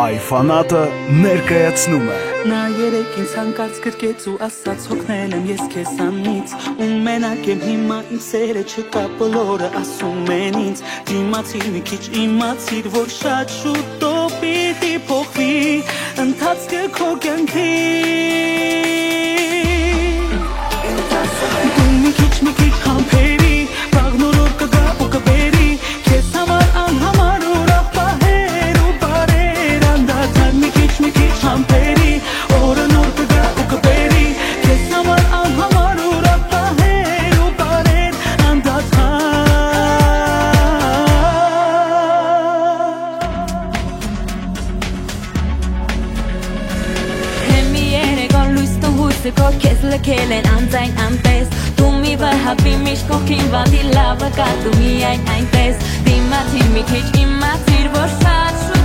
Այ-ֆանատը ներկայացնում է Նա երեք ինձ հանկարծ գրկեց ու ասաց հոգնել եմ ես քեզանից ու մենակ եմ հիմա իմ սերը չկա բոլորը ասում են ինձ Դիմացիր մի քիչ իմացիր որ շատ շուտով պիտի փոխվի ընթացքը քո կյանքի Դու մի քիչ համբերի բաղնորով կգա ու կբերի քեզ համար անհամար ուրախ պահեր ու բարեր անդադար մի քիչ համբերի օրը նոր կգա ու կբերի քեզ համար անհամար ուրախ պահեր ու բարեր անդադար Հեմի երեգոն լույս տհույսը քո քեզ լքել են անձայն անպես Դու մի վհապի միշտ կողքին վատի լավը կա դու միայն այնպես Դիմացիր մի քիչ իմացիր որ շատ